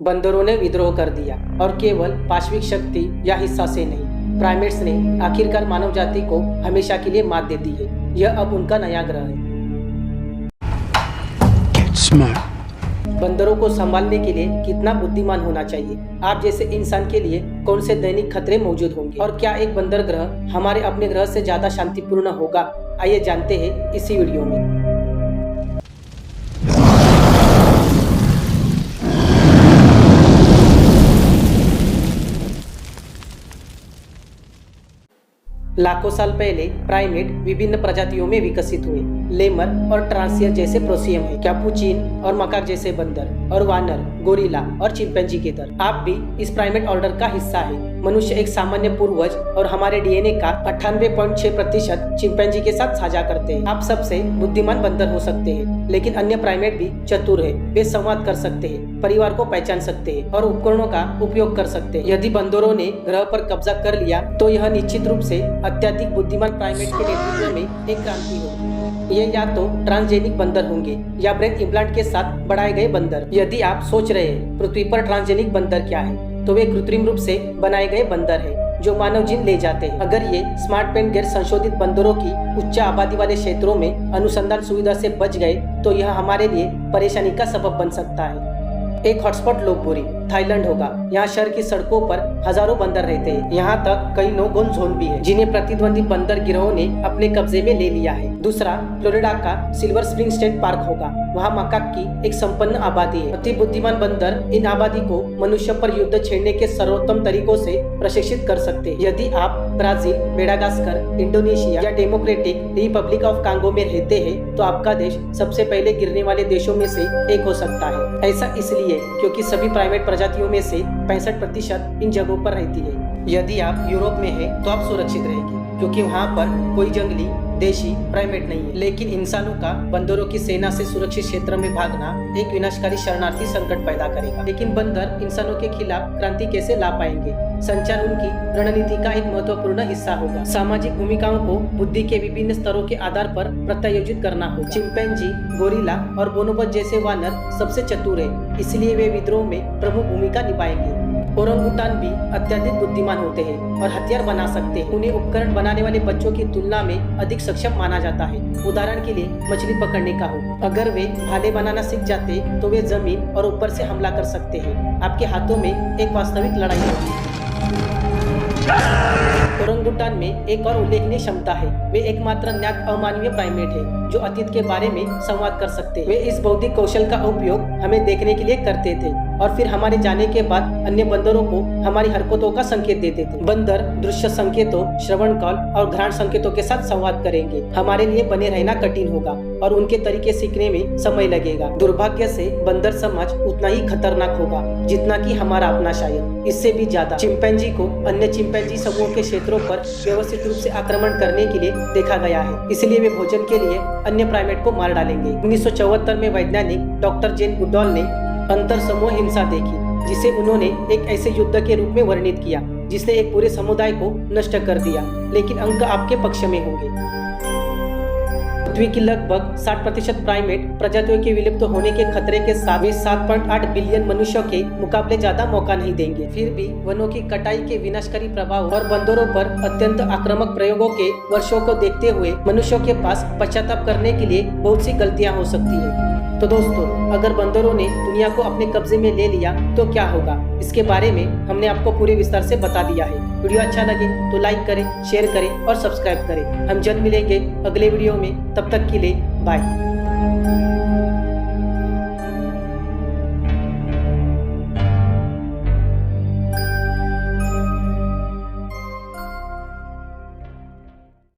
बंदरों ने विद्रोह कर दिया और केवल पाशविक शक्ति या हिस्सा से नहीं, प्राइमेट्स ने आखिरकार मानव जाति को हमेशा के लिए मात दे दी है। यह अब उनका नया ग्रह है। बंदरों को संभालने के लिए कितना बुद्धिमान होना चाहिए? आप जैसे इंसान के लिए कौन से दैनिक खतरे मौजूद होंगे और क्या एक बंदर ग्रह हमारे अपने ग्रह से ज्यादा शांतिपूर्ण होगा? आइए जानते हैं इसी वीडियो में। लाखों साल पहले प्राइमेट विभिन्न प्रजातियों में विकसित हुए। लेमर और ट्रांसियर जैसे प्रोसियम है, कैपुचिन और मकाक जैसे बंदर, और वानर, गोरिल्ला और चिंपैंजी के तरह। आप भी इस प्राइमेट ऑर्डर का हिस्सा है। मनुष्य एक सामान्य पूर्वज और हमारे डीएनए का 98.6% चिंपैंजी के साथ साझा करते हैं। आप सबसे बुद्धिमान बंदर हो सकते हैं, लेकिन अन्य प्राइमेट भी चतुर है। वे संवाद कर सकते हैं, परिवार को पहचान सकते हैं और उपकरणों का उपयोग कर सकते हैं। यदि बंदरों ने ग्रह पर कब्जा कर लिया तो यह निश्चित रूप से अत्यधिक बुद्धिमान प्राइमेट के नेतृत्व में एक क्रांति होगी। ये या तो ट्रांसजेनिक बंदर होंगे या ब्रेन इम्प्लांट के साथ बढ़ाए गए बंदर। यदि आप सोच रहे हैं पृथ्वी पर ट्रांसजेनिक बंदर क्या है, तो वे कृत्रिम रूप से बनाए गए बंदर हैं जो मानव जीन ले जाते हैं। अगर ये स्मार्ट पेन गैर संशोधित बंदरों की उच्च आबादी वाले क्षेत्रों में अनुसंधान सुविधा से बच गए तो यह हमारे लिए परेशानी का सबब बन सकता है। एक हॉटस्पॉट लोकबोरी थाईलैंड होगा। यहाँ शहर की सड़कों पर हजारों बंदर रहते हैं। यहाँ तक कई नो गो जोन भी है, जिन्हें प्रतिद्वंदी बंदर गिरोह ने अपने कब्जे में ले लिया है। दूसरा फ्लोरिडा का सिल्वर स्प्रिंग स्टेट पार्क होगा। वहाँ मकाक की एक संपन्न आबादी है। अति बुद्धिमान बंदर इन आबादी को मनुष्य पर युद्ध छेड़ने के सर्वोत्तम तरीकों से प्रशिक्षित कर सकते हैं। यदि आप ब्राजील, मेडागास्कर, इंडोनेशिया या डेमोक्रेटिक रिपब्लिक ऑफ कांगो में रहते हैं तो आपका देश सबसे पहले गिरने वाले देशों में से एक हो सकता है। ऐसा इसलिए क्योंकि सभी प्राइमेट प्रजातियों में से 65% इन जगहों पर रहती है। यदि आप यूरोप में हैं तो आप सुरक्षित रहेंगे, क्योंकि वहाँ पर कोई जंगली देशी प्राइमेट नहीं है। लेकिन इंसानों का बंदरों की सेना से सुरक्षित क्षेत्र में भागना एक विनाशकारी शरणार्थी संकट पैदा करेगा। लेकिन बंदर इंसानों के खिलाफ क्रांति कैसे ला पाएंगे? संचार उनकी रणनीति का एक महत्वपूर्ण हिस्सा होगा। सामाजिक भूमिकाओं को बुद्धि के विभिन्न स्तरों के आधार पर प्रत्यायोजित करना होगा। चिंपैंजी, गोरिल्ला और बोनोबो जैसे वानर सबसे चतुर है, इसलिए वे विद्रोह में प्रमुख भूमिका निभाएंगे। ओरंगुटान भी अत्यधिक बुद्धिमान होते हैं और हथियार बना सकते हैं। उन्हें उपकरण बनाने वाले बच्चों की तुलना में अधिक सक्षम माना जाता है। उदाहरण के लिए मछली पकड़ने का हो, अगर वे भाले बनाना सीख जाते तो वे जमीन और ऊपर से हमला कर सकते हैं। आपके हाथों में एक वास्तविक लड़ाई होगी। ओरंगुटान में एक और उल्लेखनीय क्षमता है। वे एकमात्र ज्ञात अमानवीय प्राइमेट है जो अतीत के बारे में संवाद कर सकते हैं। वे इस बौद्धिक कौशल का उपयोग हमें देखने के लिए करते थे और फिर हमारे जाने के बाद अन्य बंदरों को हमारी हरकतों का संकेत देते थे। बंदर दृश्य संकेतों, श्रवण कॉल और घ्राण संकेतों के साथ संवाद करेंगे। हमारे लिए बने रहना कठिन होगा और उनके तरीके सीखने में समय लगेगा। दुर्भाग्य से बंदर समाज उतना ही खतरनाक होगा जितना कि हमारा अपना, शायद इससे भी ज्यादा। चिंपैंजी को अन्य चिंपैंजी समूह के क्षेत्रों पर व्यवस्थित रूप से आक्रमण करने के लिए देखा गया है, इसलिए वे भोजन के लिए अन्य प्राइमेट को मार डालेंगे। 1974 में वैज्ञानिक डॉक्टर जेन गुडॉल ने अंतर समूह हिंसा देखी, जिसे उन्होंने एक ऐसे युद्ध के रूप में वर्णित किया जिसने एक पूरे समुदाय को नष्ट कर दिया। लेकिन अंक आपके पक्ष में होंगे। पृथ्वी की लगभग 60% प्राइमेट प्रजातियों के विलुप्त होने के खतरे के साथ वे 7.8 बिलियन मनुष्यों के मुकाबले ज्यादा मौका नहीं देंगे। फिर भी वनों की कटाई के विनाशकारी प्रभाव और बंदरों पर अत्यंत आक्रामक प्रयोगों के वर्षों को देखते हुए मनुष्यों के पास पश्चाताप करने के लिए बहुत सी गलतियां हो सकती है। तो दोस्तों, अगर बंदरों ने दुनिया को अपने कब्जे में ले लिया तो क्या होगा? इसके बारे में हमने आपको पूरे विस्तार से बता दिया है। वीडियो अच्छा लगे तो लाइक करें, शेयर करें और सब्सक्राइब करें। हम जल्द मिलेंगे अगले वीडियो में, तब तक के लिए बाय।